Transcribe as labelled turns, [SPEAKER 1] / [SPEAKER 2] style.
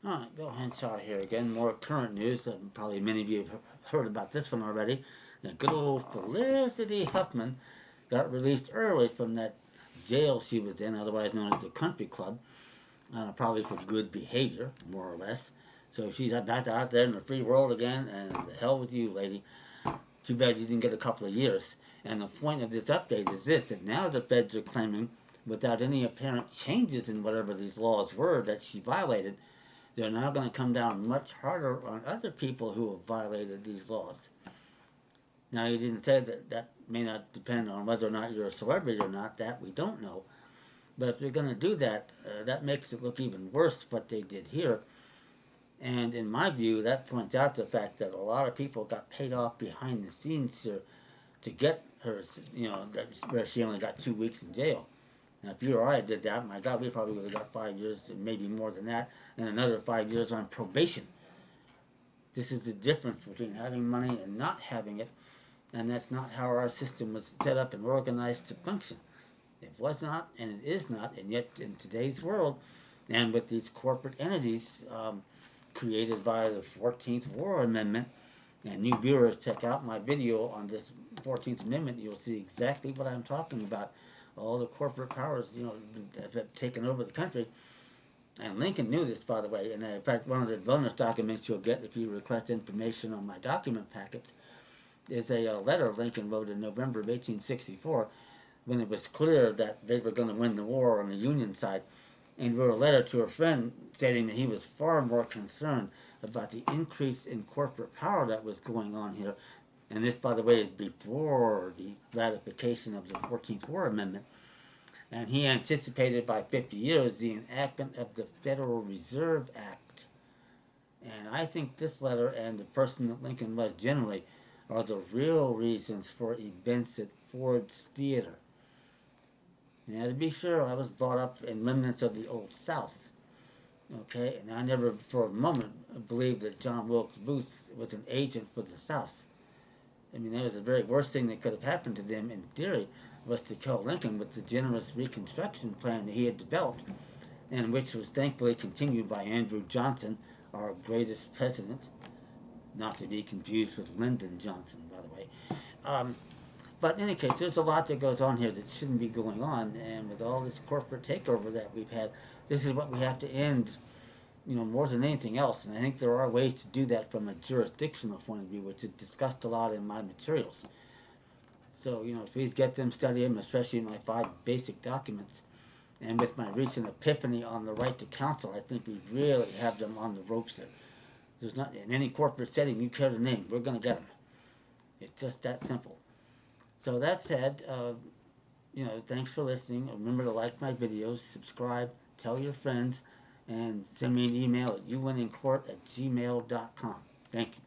[SPEAKER 1] Alright, Bill Henshaw here again. More current news. Probably many of you have heard about this one already. The good old Felicity Huffman got released early from that jail she was in, otherwise known as the country club, probably for good behavior, more or less. So she's back out there in the free world again, and the hell with you, lady. Too bad you didn't get a couple of years. And the point of this update is this, that now the feds are claiming, without any apparent changes in whatever these laws were that she violated, they're now going to come down much harder on other people who have violated these laws. Now, you didn't say that that may not depend on whether or not you're a celebrity or not. That we don't know. But if you're going to do that, that makes it look even worse what they did here. And in my view, that points out the fact that a lot of people got paid off behind the scenes to get her, where she only got 2 weeks in jail. Now, if you or I did that, my God, we probably would have got 5 years and maybe more than that, and another 5 years on probation. This is the difference between having money and not having it, and that's not how our system was set up and organized to function. It was not, and it is not, and yet in today's world, and with these corporate entities created by the 14th War Amendment, and new viewers check out my video on this 14th Amendment, you'll see exactly what I'm talking about. All the corporate powers, have taken over the country. And Lincoln knew this, by the way. And in fact, one of the bonus documents you'll get if you request information on my document packets is a letter Lincoln wrote in November of 1864 when it was clear that they were going to win the war on the Union side. And wrote a letter to a friend stating that he was far more concerned about the increase in corporate power that was going on here. And this, by the way, is before the ratification of the 14th War Amendment. And he anticipated by 50 years the enactment of the Federal Reserve Act. And I think this letter and the person that Lincoln was generally are the real reasons for events at Ford's Theater. Now, to be sure, I was brought up in remnants of the Old South. Okay, and I never for a moment believed that John Wilkes Booth was an agent for the South. I mean, that was the very worst thing that could have happened to them in theory was to kill Lincoln with the generous Reconstruction plan that he had developed, and which was thankfully continued by Andrew Johnson, our greatest president, not to be confused with Lyndon Johnson, by the way. But in any case, there's a lot that goes on here that shouldn't be going on, and with all this corporate takeover that we've had, this is what we have to end, more than anything else. And I think there are ways to do that from a jurisdictional point of view, which is discussed a lot in my materials. So, please get them, study them, especially my 5 basic documents. And with my recent epiphany on the right to counsel, I think we really have them on the ropes there. There's not, in any corporate setting you care to name, we're going to get them. It's just that simple. So that said, thanks for listening. Remember to like my videos, subscribe, tell your friends, and send me an email at youwinnincourt@gmail.com. Thank you.